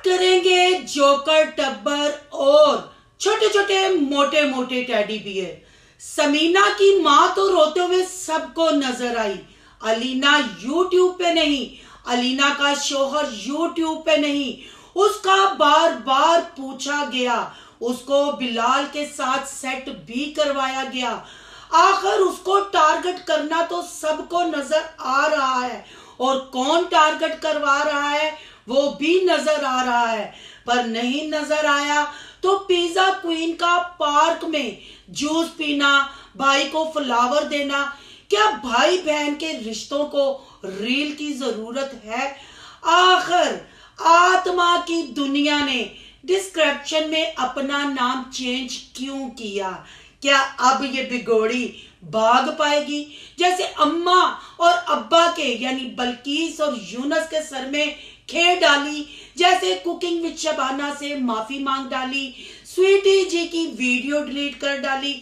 करेंगे जोकर टब्बर और छोटे छोटे मोटे मोटे टेडी बियर। समीना की माँ तो रोते हुए सबको नजर आई। अलीना यूट्यूब पे नहीं, अलीना का शोहर यूट्यूब पे नहीं। उसका बार बार पूछा गया, उसको बिलाल के साथ सेट भी करवाया गया। आखिर उसको टारगेट करना तो सबको नजर आ रहा है और कौन टारगेट करवा रहा है वो भी नजर आ रहा है। पर नहीं नजर आया तो पिज्जा क्वीन का पार्क में जूस पीना, भाई को फ्लावर देना, क्या भाई बहन के रिश्तों को रील की जरूरत है? आखिर आत्मा की दुनिया ने डिस्क्रिप्शन में अपना नाम चेंज क्यों किया? क्या अब ये बिगोड़ी भाग पाएगी जैसे अम्मा और अब्बा के यानी बल्कीस और यूनस के सर में खे डाली, जैसे कुकिंग विद शबाना से माफी मांग डाली, स्वीटी जी की वीडियो डिलीट कर डाली?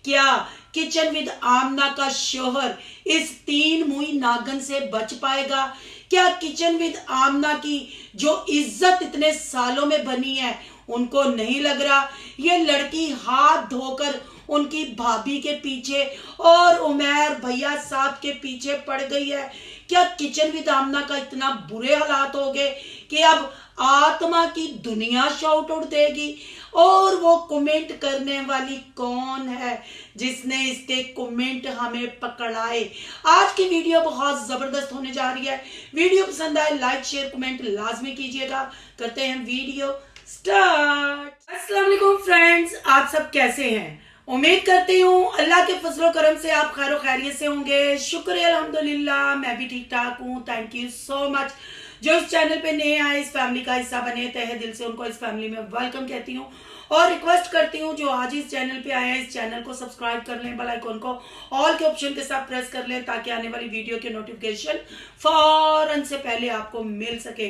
क्या किचन विद आमना का शोहर इस तीन मुई नागन से बच पाएगा? क्या किचन विद आमना की जो इज्जत इतने सालों में बनी है उनको नहीं लग रहा ये लड़की हाथ धोकर उनकी भाभी के पीछे और उमर भैया साहब के पीछे पड़ गई है? क्या किचन विद आमना का इतना बुरे हालात हो गए कि अब आत्मा की दुनिया शाउट आउट देगी? और वो कमेंट करने वाली कौन है जिसने इसके कमेंट हमें पकड़ाए? आज की वीडियो बहुत जबरदस्त होने जा रही है। वीडियो पसंद आए लाइक शेयर कमेंट लाजमी कीजिएगा। करते हैं वीडियो स्टार्ट। अस्सलाम वालेकुम फ्रेंड्स, आप सब कैसे हैं? उम्मीद करती हूँ अल्लाह के फजलो करम से आप खैर खैरियत से होंगे। शुक्र अल्हम्दुलिल्लाह, मैं भी ठीक ठाक हूँ। Thank you so much. जो इस चैनल पे नए आए, इस फैमिली का हिस्सा बने, तहे दिल से उनको इस फैमिली में वेलकम कहती हूँ और रिक्वेस्ट करती हूँ जो आज इस चैनल पे आए हैं इस चैनल को सब्सक्राइब कर लें, बेल आइकन को ऑल के ऑप्शन के साथ प्रेस कर लें ताकि आने वाली वीडियो के नोटिफिकेशन फौरन से पहले आपको मिल सके।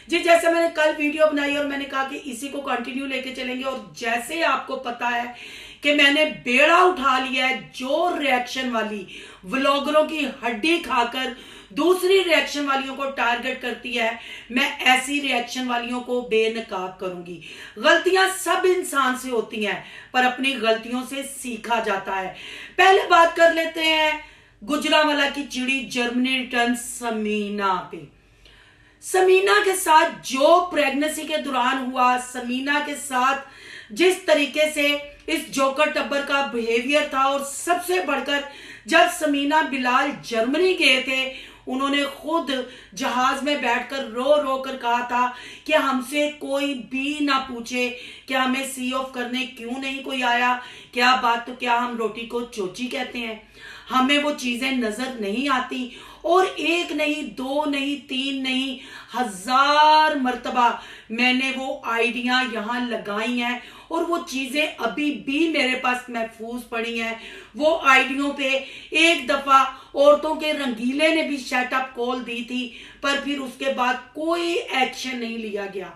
जी, जैसे मैंने कल वीडियो बनाई और मैंने कहा कि इसी को कंटिन्यू लेके चलेंगे और जैसे आपको पता है कि मैंने बेड़ा उठा लिया है जो रिएक्शन वाली व्लॉगरों की हड्डी खाकर दूसरी रिएक्शन वालियों को टारगेट करती है, मैं ऐसी रिएक्शन वालियों को बेनकाब करूंगी। गलतियां सब इंसान से होती हैं पर अपनी गलतियों से सीखा जाता है। पहले बात कर लेते हैं गुजरांवाला की चिड़ी जर्मनी रिटर्न समीना पे। समीना के साथ जो प्रेगनेंसी के दौरान हुआ, समीना के साथ जिस तरीके से इस जोकर टब्बर का बिहेवियर था और सबसे बढ़कर जब समीना बिलाल जर्मनी गए थे उन्होंने खुद जहाज में बैठकर रो रो कर कहा था कि हमसे कोई भी ना पूछे कि हमें सी ऑफ करने क्यों नहीं कोई आया। क्या बात, तो क्या हम रोटी को चोची कहते हैं? हमें वो चीजें नजर नहीं आती। और एक नहीं, दो नहीं, तीन नहीं, 1000 मर्तबा मैंने वो आइडिया यहाँ लगाई हैं और वो चीजें अभी भी मेरे पास महफूज पड़ी हैं। वो आइडियों पे एक दफा औरतों के रंगीले ने भी सेटअप कॉल दी थी पर फिर उसके बाद कोई एक्शन नहीं लिया गया।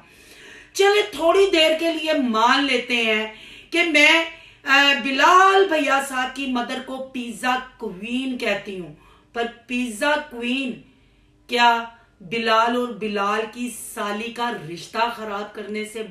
चले थोड़ी देर के लिए मान लेते हैं कि मैं बिलाल भैया साहब की मदर को पिज्जा क्वीन कहती हूँ, पर पिज्जा क्वीन क्या बिलाल और बिलाल की साली का रिश्ता खराब करने से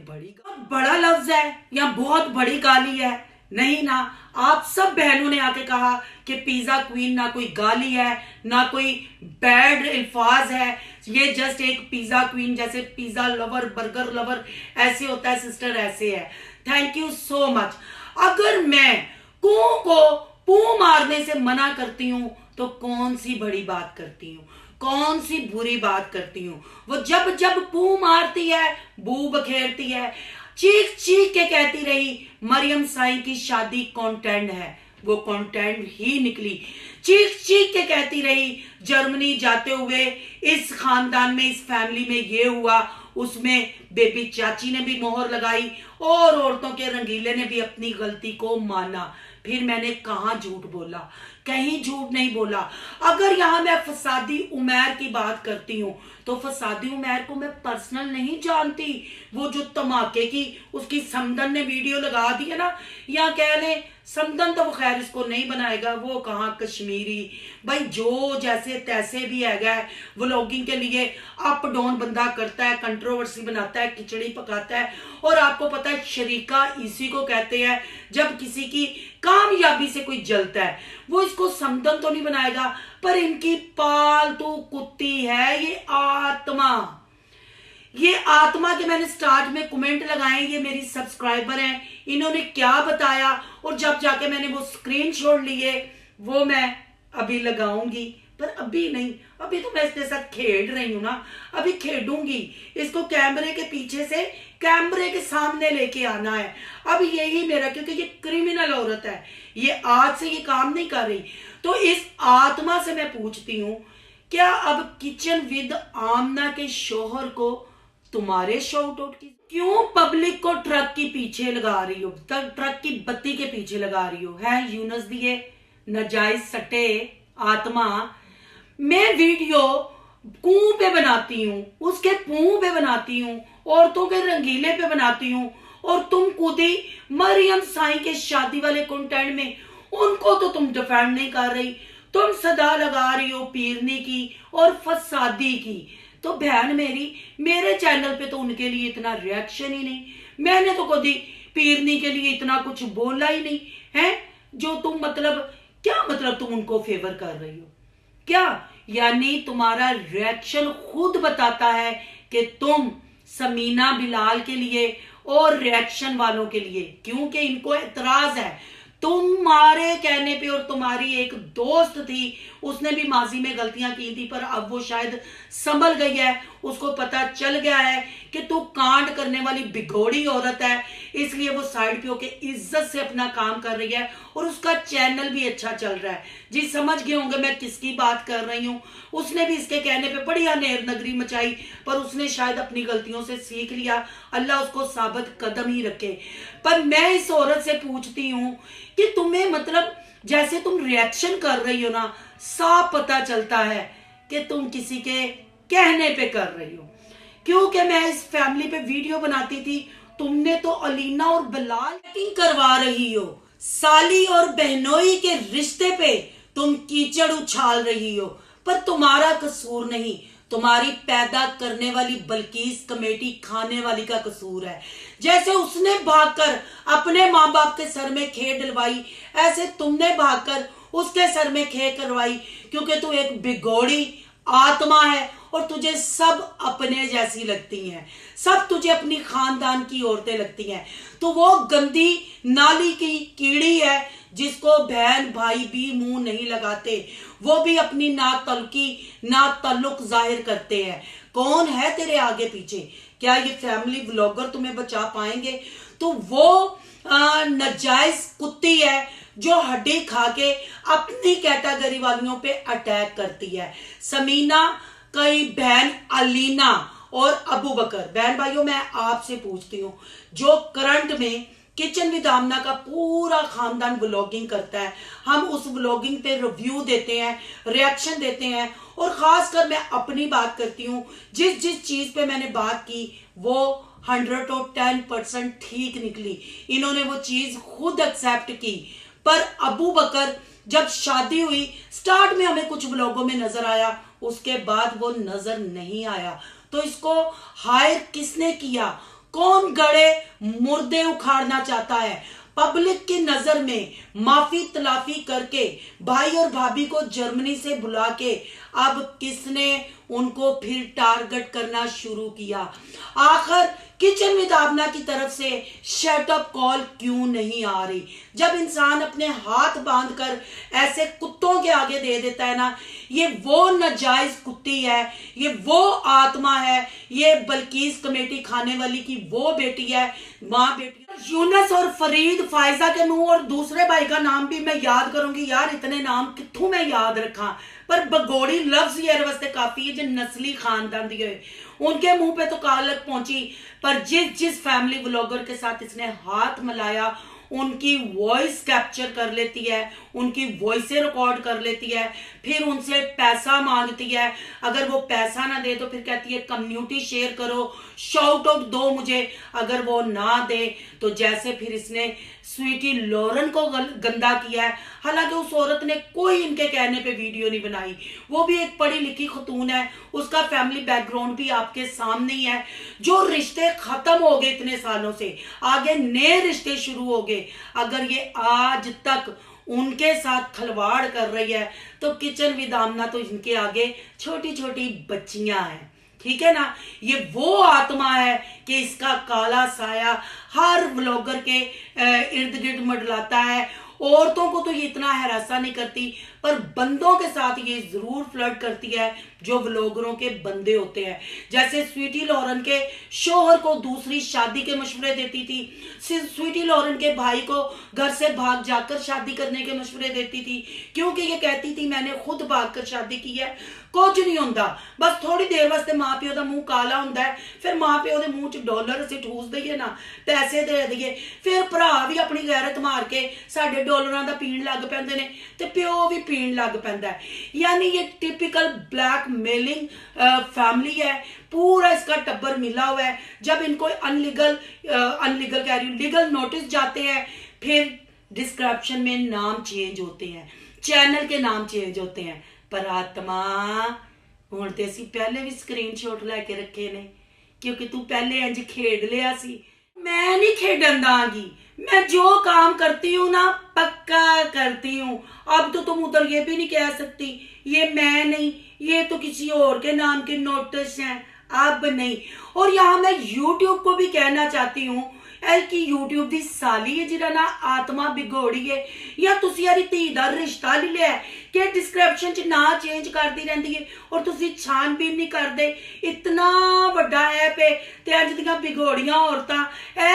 बड़ा लफ्ज है या बहुत बड़ी गाली है? नहीं ना। आप सब बहनों ने आके कहा कि पिज्जा क्वीन ना कोई गाली है ना कोई बैड अल्फाज है, ये जस्ट एक पिज्जा क्वीन जैसे पिज्जा लवर बर्गर लवर ऐसे होता है सिस्टर, ऐसे है। Thank you so much. अगर मैं कू को पू मारने से मना करती हूँ तो कौन सी बड़ी बात करती हूँ, कौन सी बुरी बात करती हूँ? वो जब जब पू मारती है बू बखेरती है, चीख चीख के कहती रही मरियम साई की शादी कंटेंट है, वो कंटेंट ही निकली। चीख चीख के कहती रही जर्मनी जाते हुए इस खानदान में, इस फैमिली में ये हुआ, उसमें बेबी चाची ने भी मोहर लगाई और औरतों के रंगीले ने भी अपनी गलती को माना। फिर मैंने कहाँ झूठ बोला? कहीं झूठ नहीं बोला। अगर यहाँ मैं फसादी उमैर की बात करती हूँ तो फसादी उमैर को मैं पर्सनल नहीं जानती। वो जो धमाके की उसकी समदन ने वीडियो लगा दी है ना, या कह लें समदन तो खैर इसको नहीं बनाएगा, वो कहाँ कश्मीरी भाई, जो जैसे तैसे भी है व्लॉगिंग के लिए अप डाउन बंदा करता है, कंट्रोवर्सी बनाता है, खिचड़ी पकाता है। और आपको पता है शरीका इसी को कहते हैं जब किसी की कामयाबी से कोई जलता है। वो इसको समदन तो नहीं बनाएगा, पर इनकी पालतू कुत्ती है ये आत्मा। ये आत्मा के मैंने स्टार्ट में कमेंट लगाए, ये मेरी सब्सक्राइबर हैं, इन्होंने क्या बताया और जब जाके मैंने वो स्क्रीनशॉट लिए वो मैं अभी लगाऊंगी, पर अभी नहीं, अभी तो मैं इसके साथ खेल रही हूं ना, अभी खेलूंगी। इसको कैमरे के पीछे से कैमरे के सामने लेके आना है। अब यही मेरा, क्योंकि ये क्रिमिनल औरत है, ये आज से ये काम नहीं कर रही। तो इस आत्मा से मैं पूछती हूँ, क्या अब किचन विद आमना के शोहर को तुम्हारे शॉट आउट की क्यों पब्लिक को ट्रक के पीछे लगा रही हो, ट्रक की बत्ती के पीछे लगा रही हो? है यूनस दिए नाजायज सटे आत्मा। मैं वीडियो कुएं पे बनाती हूँ, उसके पुंह पे बनाती हूँ, औरतों के रंगीले पे बनाती हूँ, और तुम खुद ही मरियम साईं के शादी वाले कंटेंट में उनको तो तुम डिफेंड नहीं कर रही, तुम सदा लगा रही हो पीरनी की और फसादी की। तो बहन मेरी, मेरे चैनल पे तो उनके लिए इतना रिएक्शन ही नहीं, मैंने तो कभी पीरनी के लिए इतना कुछ बोला ही नहीं है। जो तुम मतलब क्या मतलब तुम उनको फेवर कर रही हो क्या? यानी तुम्हारा रिएक्शन खुद बताता है कि तुम समीना बिलाल के लिए और रिएक्शन वालों के लिए, क्योंकि इनको एतराज है तुम्हारे कहने पे। और तुम्हारी एक दोस्त थी, उसने भी माजी में गलतियां की थी, पर अब वो शायद संभल गई है, उसको पता चल गया है कि तू कांड करने वाली बिगोड़ी औरत है, इसलिए वो साइड पे होके इज्जत से अपना काम कर रही है और उसका चैनल भी अच्छा चल रहा है। जी समझ गए होंगे मैं किसकी बात कर रही हूँ। उसने भी इसके कहने पे बड़ी अनेर नगरी मचाई, पर उसने शायद अपनी गलतियों से सीख लिया, अल्लाह उसको साबित कदम ही रखे। पर मैं इस औरत से पूछती हूँ कि तुम्हें मतलब जैसे तुम रिएक्शन कर रही हो ना, साफ पता चलता है कि तुम किसी के कहने पे कर रही हो। क्योंकि मैं इस फैमिली पे वीडियो बनाती थी, तुमने तो अलीना और बिलाल करवा रही हो, साली और बहनोई के रिश्ते पे तुम कीचड़ उछाल रही हो, पर तुम्हारा कसूर नहीं, तुम्हारी पैदा करने वाली बल्कीस कमेटी खाने वाली का कसूर है। जैसे उसने भागकर अपने माँ बाप के सर में खे डलवाई, ऐसे तुमने भागकर उसके सर में खे करवाई, क्योंकि तू एक बिगोड़ी आत्मा है और तुझे सब अपने जैसी लगती हैं, सब तुझे अपनी खानदान की औरतें लगती हैं। तो वो गंदी नाली की कीड़ी है जिसको बहन भाई भी मुंह नहीं लगाते, वो भी अपनी ना तल्लुक जाहिर करते हैं। कौन है तेरे आगे पीछे? क्या ये फैमिली व्लॉगर तुम्हें बचा पाएंगे? तो वो नाजायज कुत्ती है जो हड्डी खा के अपनी कैटेगरी वालियों पे अटैक करती है। समीना कई बहन अलीना और अबू बकर, बहन भाइयों मैं आपसे पूछती हूँ, जो करंट में किचन विद आमना का पूरा खानदान व्लॉगिंग करता है, हम उस व्लॉगिंग पे रिव्यू देते हैं, रिएक्शन देते हैं, और खासकर मैं अपनी बात करती हूँ, जिस जिस चीज पे मैंने बात की वो 110% ठीक निकली, इन्होंने वो चीज खुद एक्सेप्ट की। पर अबू बकर जब शादी हुई, स्टार्ट में हमें कुछ व्लॉगों में नजर आया, उसके बाद वो नजर नहीं आया। तो इसको हायर किसने किया? कौन गड़े मुर्दे उखाड़ना चाहता है? पब्लिक की नजर में माफी तलाफी करके भाई और भाभी को जर्मनी से बुला के अब किसने उनको फिर टारगेट करना शुरू किया? आखिर किचन विद आमना की तरफ से शट अप कॉल क्यों नहीं आ रही? जब इंसान अपने हाथ बांधकर ऐसे कुत्तों के आगे दे देता है ना, ये वो नाजायज कुत्ती है, ये वो आत्मा है, ये बल्कीस कमेटी खाने वाली की वो बेटी है, माँ बेटी। यूनस और फरीद फायजा के मुंह और दूसरे भाई का नाम भी मैं याद करूंगी, यार इतने नाम कित्थों मैं याद रखा, पर बगोड़ी लफ्ज ये वास्ते काफी है जो नस्ली खानदान दिए, उनके मुंह पे तो कालक पहुंची। पर जिस जिस फैमिली व्लॉगर के साथ इसने हाथ मिलाया उनकी वॉइस कैप्चर कर लेती है, उनकी वॉइसें रिकॉर्ड कर लेती है, फिर उनसे पैसा मांगती है। अगर वो पैसा ना दे तो फिर कहती है कम्युनिटी शेयर करो, शाउट आउट दो मुझे। अगर वो ना दे तो जैसे फिर इसने स्वीटी लॉरेन को गंदा किया है। हालांकि उस औरत ने कोई इनके कहने पे वीडियो नहीं बनाई, वो भी एक पढ़ी लिखी खतून है, उसका फैमिली बैकग्राउंड भी आपके सामने ही है। जो रिश्ते खत्म हो गए इतने सालों से, आगे नए रिश्ते शुरू हो गए। अगर ये आज तक उनके साथ खलवाड़ कर रही है तो किचन विद आमना तो इनके आगे छोटी छोटी बच्चियां हैं, ठीक है ना। ये वो आत्मा है कि इसका काला साया हर व्लॉगर के इर्द गिर्द मंडलाता है। औरतों को तो ये इतना हरासा नहीं करती, पर बंदों के साथ ये जरूर फ्लर्ट करती है जो व्लॉगरों के बंदे होते हैं। जैसे स्वीटी लॉरेन के शोहर को दूसरी शादी के मशवरे देती थी, स्वीटी लॉरेन के भाई को घर से भाग जाकर शादी करने के मशवरे देती थी, क्योंकि ये कहती थी मैंने खुद भाग कर शादी की है, कुछ नहीं होता, बस थोड़ी देर वास्ते माँ प्यो का मुंह काला होंदा है, फिर माँ प्यो के मुंह च डॉलर असीं ठूस दईए ना, पैसे दे दईए, फिर भरा भी अपनी गैरत मार के साडे डॉलरां दा पीण लग पैंदे ने ते प्यो भी पीण लग पैंदा है। यानी ये टिपिकल ब्लैक मेलिंग फैमिली है, पूरा इसका टब्बर मिला हुआ है। जब इनको अनलीगल कह रही हूँ, लीगल नोटिस जाते हैं, फिर डिस्क्रिप्शन में नाम चेंज होते हैं, चैनल के नाम चेंज होते हैं। पर आत्मा हुण ते असीं पहले भी स्क्रीनशॉट लैके रखे ने, क्योंकि तू पहले इंज खेड लिया सी। मैं नहीं खेडन दांगी, मैं जो काम करती हूँ ना पक्का करती हूँ। अब तो तुम उधर ये भी नहीं कह सकती ये मैं नहीं, ये तो किसी और के नाम के नोटिस हैं, अब नहीं। और यहाँ मैं यूट्यूब को भी कहना चाहती हूँ कि यूट्यूब दी साली है जिहड़ा ना आत्मा बिगोड़ी है, या तुसी यारी धी दा रिश्ता ले लिया कि डिस्क्रिप्शन च ना चेंज करती रहती है और तुसी छानबीन नहीं करते। इतना वड्डा ऐप है ते अज दियां बिगोड़ियां औरतां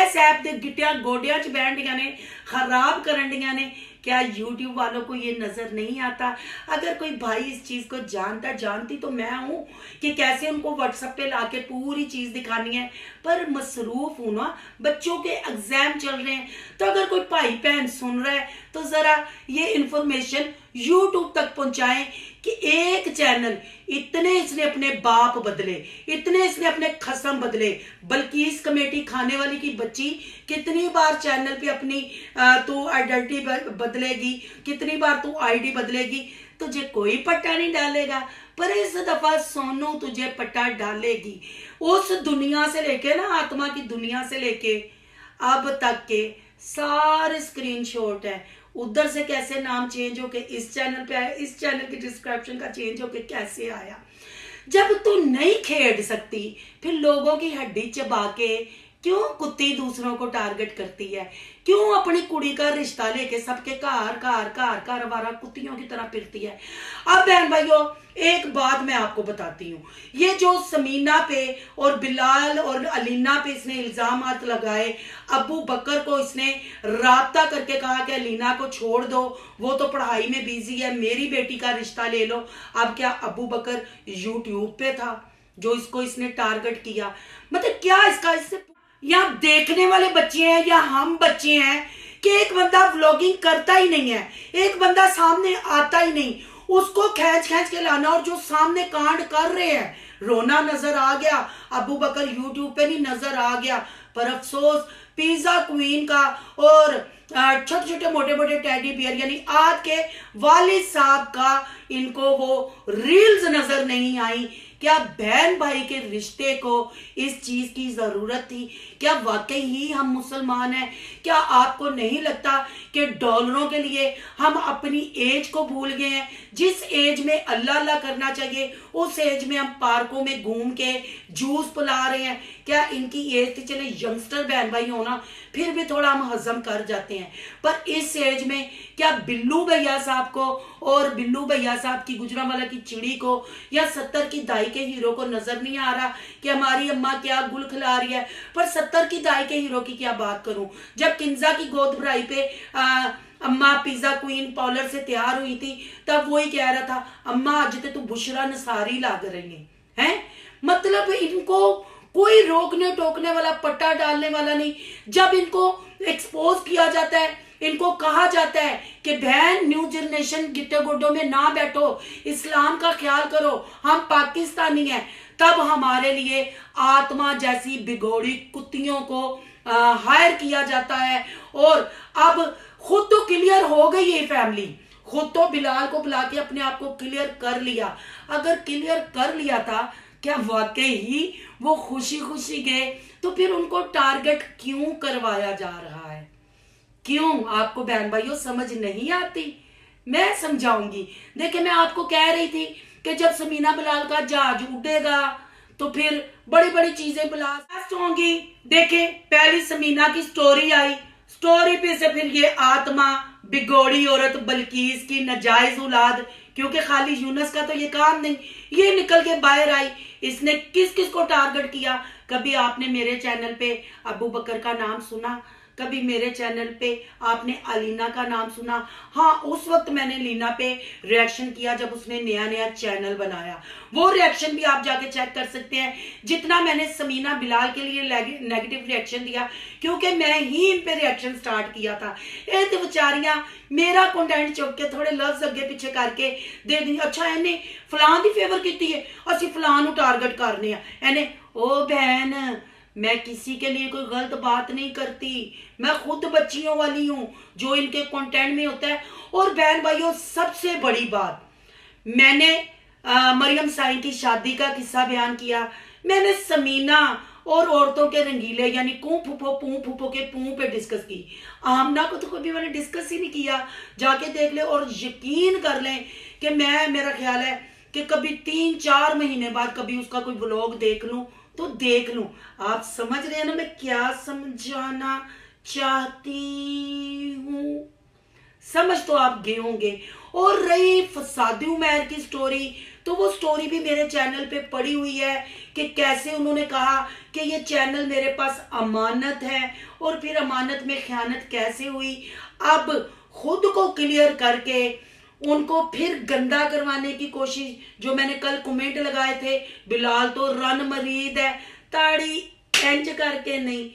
इस ऐप दे गिट्टियां गोडियां च बैठ दियां ने, खराब करन दियां ने। क्या यूट्यूब वालों को ये नजर नहीं आता? अगर कोई भाई इस चीज को जानती तो मैं हूं कि कैसे उनको व्हाट्सएप पे लाके पूरी चीज दिखानी है, पर मसरूफ हूं ना, बच्चों के एग्जाम चल रहे हैं। तो अगर कोई भाई बहन सुन रहा है तो जरा ये इंफॉर्मेशन यूट्यूब तक पहुंचाएं कि एक चैनल इतने इसने अपने बाप बदले, इतने इसने अपने खसम बदले। बल्कि इस कमेटी खाने वाली की बच्ची कितनी बार चैनल पे अपनी तू आइडेंटिटी बदलेगी, कितनी बार तू आईडी बदलेगी, तुझे कोई पट्टा नहीं डालेगा, पर इस दफा सोनू तुझे पट्टा डालेगी। उस दुनिया से लेके ना, आत्मा की दुनिया से लेके अब तक के सारे स्क्रीनशॉट है। उधर से कैसे नाम चेंज होके इस चैनल पे आया, इस चैनल की डिस्क्रिप्शन का चेंज होके कैसे आया। जब तू नहीं खेड सकती फिर लोगों की हड्डी चबा के क्यों कुत्ती दूसरों को टारगेट करती है? क्यों अपनी कुड़ी का रिश्ता लेके सबके घर वारा कुत्तियों की तरह फिरती है? अब बहन भाइयों एक बात मैं आपको बताती हूँ, ये जो समीना पे और बिलाल और अलीना पे इसने इल्जाम लगाए, अबू बकर को इसने राब्ता करके कहा कि अलीना को छोड़ दो, वो तो पढ़ाई में बिजी है, मेरी बेटी का रिश्ता ले लो। अब क्या अबू बकर यूट्यूब पे था जो इसको इसने टारगेट किया? मतलब क्या इसका इससे या देखने वाले बच्चे हैं या हम बच्चे हैं कि एक बंदा व्लॉगिंग करता ही नहीं है, एक बंदा सामने आता ही नहीं, उसको खींच के लाना, और जो सामने कांड कर रहे हैं रोना नजर आ गया। अबू बकर यूट्यूब पे नहीं नजर आ गया, पर अफसोस पिज्जा क्वीन का और छोटे छोटे मोटे टेडी बियर यानी आज के वालिद साहब का इनको वो रील्स नजर नहीं आई। क्या बहन भाई के रिश्ते को इस चीज की जरूरत थी? क्या वाकई ही हम मुसलमान हैं? क्या आपको नहीं लगता कि डॉलरों के लिए हम अपनी एज को भूल गए हैं? जिस एज में अल्लाह अल्लाह करना चाहिए उस एज में हम पार्कों में घूम के जूस पिला रहे हैं। क्या इनकी एज थी, चले यंगस्टर बहन भाई होना फिर भी थोड़ा हम हजम कर जाते हैं, पर इस एज में क्या बिल्लू भैया साहब को और बिल्लू भैया साहब की गुजरांवाला की चिड़ी को या 70 की दाई के हीरो को नजर नहीं आ रहा कि हमारी अम्मा क्या गुल खिला रही है? पर 70 की दाई के हीरो की क्या बात करूं, जब किंजा की गोद भराई पे अम्मा पिज्जा क्वीन पार्लर से तैयार हुई थी तब वही कह रहा था अम्मा आज तो तू बुशरा नसारी लग रही है। मतलब इनको कोई रोकने टोकने वाला, पट्टा डालने वाला नहीं। जब इनको एक्सपोज किया जाता है, इनको कहा जाता है कि बहन न्यू जनरेशन गिट्टे गुड्डों में ना बैठो, इस्लाम का ख्याल करो, हम पाकिस्तानी हैं, तब हमारे लिए आत्मा जैसी बिगोड़ी कुत्तियों को हायर किया जाता है। और अब खुद तो क्लियर हो गई ये फैमिली, खुद तो बिलाल को बुला के अपने आप को क्लियर कर लिया। अगर क्लियर कर लिया था, क्या वाकई ही वो खुशी खुशी गए, तो फिर उनको टारगेट क्यों करवाया जा रहा है? क्यों? आपको बहन भाइयों समझ नहीं आती? मैं समझाऊंगी। देखिए, मैं आपको कह रही थी कि जब समीना बिलाल का जहाज उड़ेगा तो फिर बड़ी बड़ी चीजें ब्लास्ट होंगी। देखें, पहली समीना की स्टोरी आई, स्टोरी पे से फिर ये आत्मा बिगोड़ी औरत बल्कीस की नाजायज औलाद, क्योंकि खाली यूनस का तो ये काम नहीं, ये निकल के बाहर आई। इसने किस किस को टारगेट किया? कभी आपने मेरे चैनल पे अबू बकर का नाम सुना? कभी मेरे चैनल पे आपने अलीना का नाम सुना? हाँ, उस वक्त मैंने लीना पे रिएक्शन किया जब उसने नया नया चैनल बनाया। वो रिएक्शन भी आप जाके चेक कर सकते हैं, जितना मैंने समीना बिलाल के लिए नेगेटिव रिएक्शन दिया, क्योंकि मैं ही इन पे रिएक्शन स्टार्ट किया था। ये तो बेचारियां मेरा कंटेंट चुक के थोड़े लफ्ज अगे पीछे करके दे दी, अच्छा इन्हें फलां दी फेवर की है, असि फलां नू टारगेट करने इन्हें। ओ बहन, मैं किसी के लिए कोई गलत बात नहीं करती, मैं खुद बच्चियों वाली हूं, जो इनके कंटेंट में होता है। और बहन भाइयों, सबसे बड़ी बात, मैंने मरियम साई की शादी का किस्सा बयान किया, मैंने समीना और औरतों के रंगीले यानी कूं फूफो के पूं पे डिस्कस की। आमना को तो कभी मैंने डिस्कस ही नहीं किया, जाके देख ले और यकीन कर लें कि मेरा ख्याल है कि कभी 3-4 महीने बाद कभी उसका कोई व्लॉग देख लूं तो देख लूं। आप समझ रहे हैं ना मैं क्या समझाना चाहती हूं? समझ तो आप गए होंगे। और रही फसादी उमैर की स्टोरी, तो वो स्टोरी भी मेरे चैनल पे पड़ी हुई है कि कैसे उन्होंने कहा कि ये चैनल मेरे पास अमानत है, और फिर अमानत में खयानत कैसे हुई। अब खुद को क्लियर करके उनको फिर गंदा करवाने की कोशिश, जो मैंने कल कमेंट लगाए थे, बिलाल तो रन मरीद है, ताड़ी इंज करके नहीं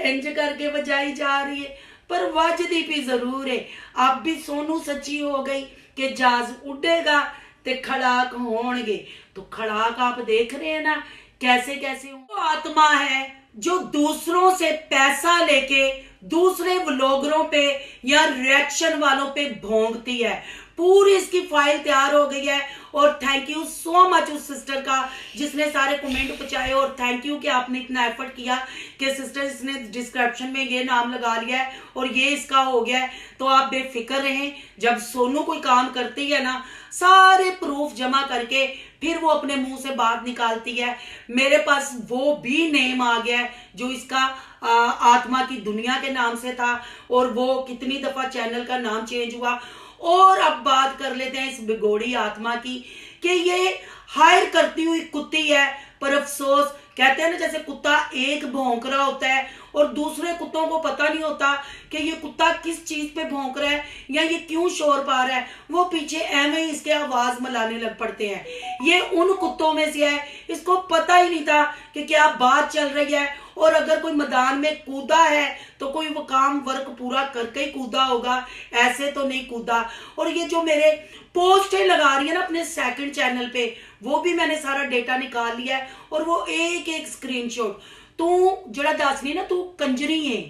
इंज करके बजाई जा रही है, पर वजदी भी जरूर है। अब भी सोनू सच्ची हो गई कि जहाज उड़ेगा ते खड़ाक होंगे, तो खड़ाक आप देख रहे हैं ना कैसे कैसे। वो आत्मा है जो दूसरों से पैसा लेके दूसरे व्लॉगरों पे या रिएक्शन वालों पे भोंगती है। पूरी इसकी फाइल तैयार हो गई है, और थैंक यू सो मच उस सिस्टर का जिसने सारे कमेंट पहुंचाए, और थैंक यू कि आपने इतना एफर्ट किया कि सिस्टर इसने डिस्क्रिप्शन में ये नाम लगा लिया है और ये इसका हो गया है। तो आप बेफिक्र रहें, जब सोनू कोई काम करती है ना, सारे प्रूफ जमा करके फिर वो अपने मुंह से बात निकालती है। मेरे पास वो भी नेम आ गया है जो इसका आत्मा की दुनिया के नाम से था, और वो कितनी दफा चैनल का नाम चेंज हुआ। और अब बात कर लेते हैं इस बिगोड़ी आत्मा की कि ये हायर करती हुई कुत्ती है, पर अफसोस कहते हैं ना, जैसे कुत्ता एक भौंक रहा होता है और दूसरे कुत्तों को पता नहीं होता कि ये कुत्ता किस चीज पे भौंक रहा है या ये क्यों शोर पा रहा है, वो पीछे एवं ही इसके आवाज मिलाने लग पड़ते हैं। ये उन कुत्तों में से है, इसको पता ही नहीं था कि क्या बात चल रही है, और अगर कोई मैदान में कूदा है तो कोई वो काम वर्क पूरा करके ही कूदा होगा, ऐसे तो नहीं कूदा। और ये जो मेरे पोस्टें लगा रही है ना अपने सेकंड चैनल पे, वो भी मैंने सारा डेटा निकाल लिया है, और वो एक एक स्क्रीनशॉट। तू जड़ा दसनी ना, तू कंजरी है,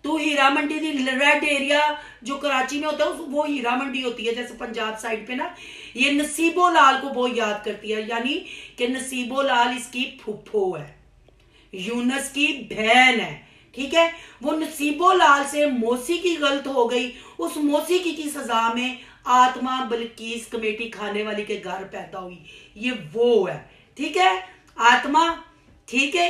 तू हीरा मंडी दी रेड एरिया जो कराची में होता है वो हीरा मंडी होती है, जैसे पंजाब साइड पे ना, ये नसीबो लाल को बहुत याद करती है, यानी कि नसीबो लाल इसकी फुफ्फो है, यूनस की बहन है, ठीक है। वो नसीबो लाल से मौसी की गलत हो गई, उस मौसी की सजा में आत्मा बल्कीस कमेटी खाने वाली के घर पैदा हुई, ये वो है, ठीक है आत्मा, ठीक है।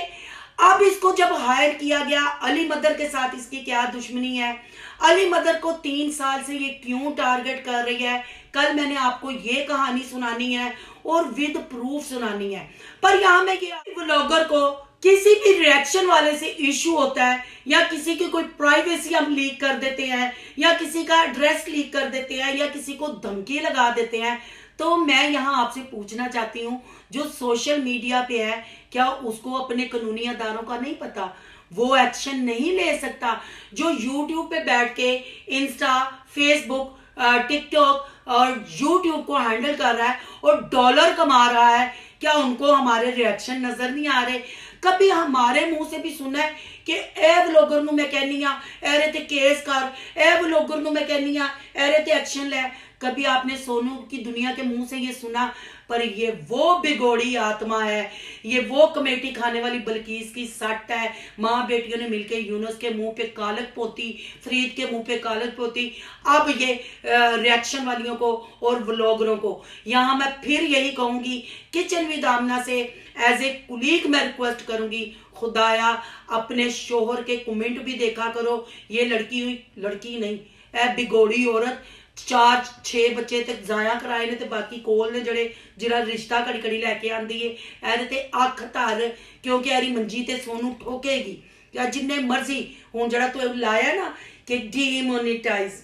अब इसको जब हायर किया गया, अली मदर के साथ इसकी क्या दुश्मनी है, अली मदर को 3 साल से ये क्यों टारगेट कर रही है, कल मैंने आपको ये कहानी सुनानी है और विद प्रूफ सुनानी है। पर यहां में व्लॉगर को किसी भी रिएक्शन वाले से इश्यू होता है, या किसी की कोई प्राइवेसी हम लीक कर देते हैं, या किसी का एड्रेस लीक कर देते हैं, या किसी को धमकी लगा देते हैं, तो मैं यहाँ आपसे पूछना चाहती हूँ, जो सोशल मीडिया पे है, क्या उसको अपने कानूनी अदारों का नहीं पता? वो एक्शन नहीं ले सकता? जो यूट्यूब पे बैठ के इंस्टा, फेसबुक, टिकटॉक और यूट्यूब को हैंडल कर रहा है और डॉलर कमा रहा है, क्या उनको हमारे रिएक्शन नजर नहीं आ रहे? कभी हमारे मुंह से भी सुना है कि ए व्लॉगर ਨੂੰ मैं कहनी आ एरे ते केस कर, ए व्लॉगर ਨੂੰ मैं कहनी आ एरे ते एक्शन ले? कभी आपने सोनू की दुनिया के मुंह से ये सुना? पर ये वो बिगोड़ी आत्मा है, ये वो कमेटी खाने वाली बल्कीस की सट है। माँ बेटियों ने मिलकर यूनुस के मुंह पे कालक पोती, फरीद के मुंह पे कालक पोती। अब ये रिएक्शन वालियों को और व्लॉगरों को यहाँ मैं फिर यही कहूंगी, किचन विद आमना से एज ए कुलीग मैं रिक्वेस्ट करूंगी, खुदाया अपने शोहर के कमेंट भी देखा करो। ये लड़की नहीं, ए बिगोड़ी औरत 4-6 बच्चे तक जाया कराए ने, ते बाकी कोल ने जिहड़ा रिश्ता घड़ी घड़ी लैके आंदी है, एहदे ते अख धर, क्योंकि एरी मंजी ते सोनू ठोकेगी या जिन्ने मर्जी। हुण जिहड़ा तू लाया ना कि डीमोनेटाइज,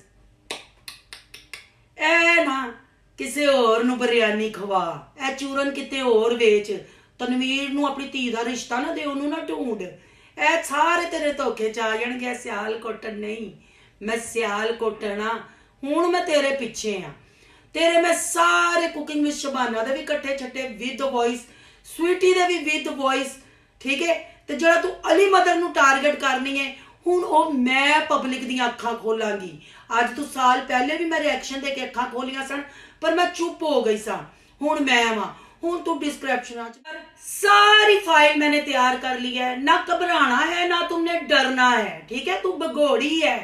ए ना किसे होर नूं बिरयानी खवा, ए चूरन किते होर वेच, तनवीर नूं अपनी धी दा रिश्ता ना दे, ओनू ना ढूंढ, ए सारे तेरे धोखे च आ जाणगे। सियाल कोटन नहीं, मैं सियाल कोटना, हुण मैं तेरे पिछे हाँ। तेरे मैं सारे कुकिंग विद शबाना दे भी कट्ठे छट्टे विद वॉइस, स्वीटी दे भी विद वॉइस, ठीक है। ते जिहड़ा तू अली मदर नूं टारगेट करनी है, हुण ओ मैं पब्लिक दी अखां खोलांगी। अज तू साल पहले भी मैं रिएक्शन दे के अखां खोलियां सन, पर मैं चुप हो गई सा। हुण मैं वां, हुण तू डिस्क्रिप्शन सारी फाइल मैंने तैयार कर ली है। ना घबराना है, ना तुमने डरना है, ठीक है। तू भगोड़ी है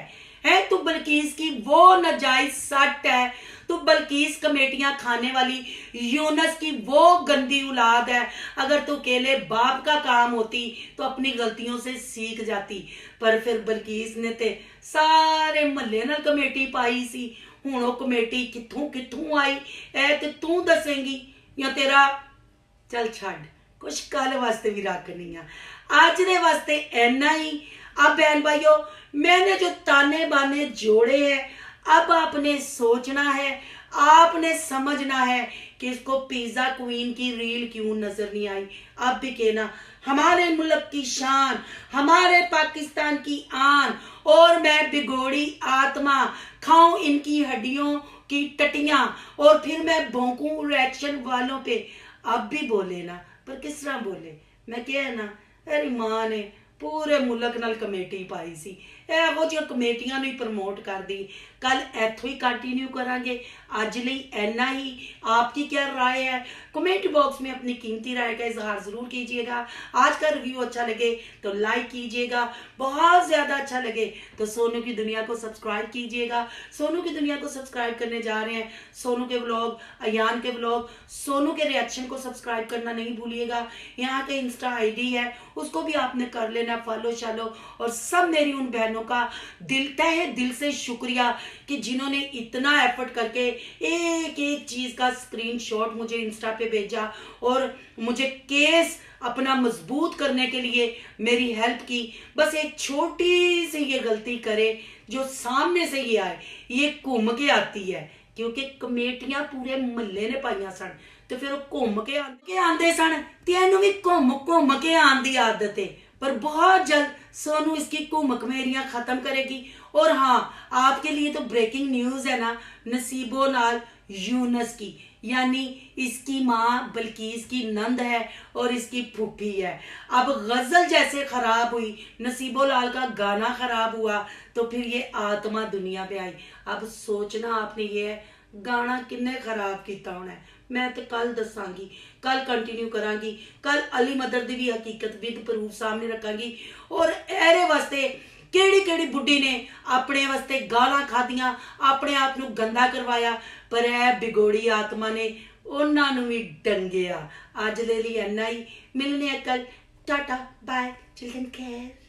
तू बल्कीस की वो नाजायज सट है, तू बल्कीस कमेटियां खाने वाली यूनुस की वो गंदी औलाद है। अगर तू अकेले बाप का काम होती तो अपनी गलतियों से सीख जाती, पर फिर बल्कीस ने ते सारे महल्ले नाल कमेटी पाई सी। हुण वो कमेटी कित्थों आई, ए ते तू दसेंगी या तेरा चल छड्ड, कुछ कल वास्ते भी रखनी आ, अज दे वास्ते इन्ना ही। अब बहन भाइयों, मैंने जो ताने बाने जोड़े हैं, अब आपने सोचना है, आपने समझना है कि इसको पिज्जा क्वीन की रील क्यों नजर नहीं आई। अब भी कहना हमारे मुल्क की शान, हमारे पाकिस्तान की आन, और मैं बिगोड़ी आत्मा खाऊं इनकी हड्डियों की टटियां, और फिर मैं भौंकूं रिएक्शन वालों पे। अब भी बोले ना, पर किस तरह बोले? मैं क्या है ना, तेरी मां ने पूरे मुल्क नाल कमेटी पाई सी, ਇਹੋ ਜਿਹੀਆਂ कमेटियां ਨੂੰ ही प्रमोट कर दी। कल इथों ही कंटिन्यू करांगे। अज लई इन्ना ही। आपकी क्या राय है? कमेंट बॉक्स में अपनी कीमती राय का इजहार जरूर कीजिएगा। आज का रिव्यू अच्छा लगे तो लाइक कीजिएगा, बहुत ज्यादा अच्छा लगे तो सोनू की दुनिया को सब्सक्राइब कीजिएगा। सोनू की दुनिया को सब्सक्राइब करने जा रहे हैं, सोनू के व्लॉग, अयान के व्लॉग, सोनू के रिएक्शन को सब्सक्राइब करना नहीं भूलिएगा। यहाँ के इंस्टा आईडी है, उसको भी आपने कर लेना फॉलो शालो। और सब मेरी उन बहनों का तहे दिल से शुक्रिया कि जिन्होंने इतना एफर्ट करके एक एक चीज का स्क्रीनशॉट मुझे इंस्टा पे भेजा और मुझे केस अपना मजबूत करने के लिए मेरी हेल्प की। बस एक छोटी सी ये गलती करे, जो सामने से ये आए, ये घूम के आती है, क्योंकि कमेटियां पूरे महल्ले ने पाइया सन, तो फिर घूम के आंदे सन, तेनू भी घूम के आन दी आदत है। पर बहुत जल्द सोनू इसकी घुमकमेरियां खत्म करेगी। और हाँ, आपके लिए तो ब्रेकिंग न्यूज है ना, नसीबो नाल यूनुस की, यानी इसकी माँ बल्कीस की नंद है और इसकी फूफी है। अब गजल जैसे खराब हुई, नसीबो लाल का गाना खराब हुआ, तो फिर ये आत्मा दुनिया पे आई। अब सोचना आपने ये है, गाना किन्ने खराब किया होना है। मैं तो कल दसांगी, कल कंटिन्यू करांगी, कल अली मदर दी भी हकीकत विद प्रूफ सामने रखांगी। और एरे वास्ते केड़ी बुढ़ी ने अपने वास्ते गालां खादियां, अपने आप नूं गंदा करवाया, पर ए बिगोड़ी आत्मा ने उन्हां नूं भी डंगिया। अज दे लई इन्ना ही। मिलने कल। Tata bye, children care.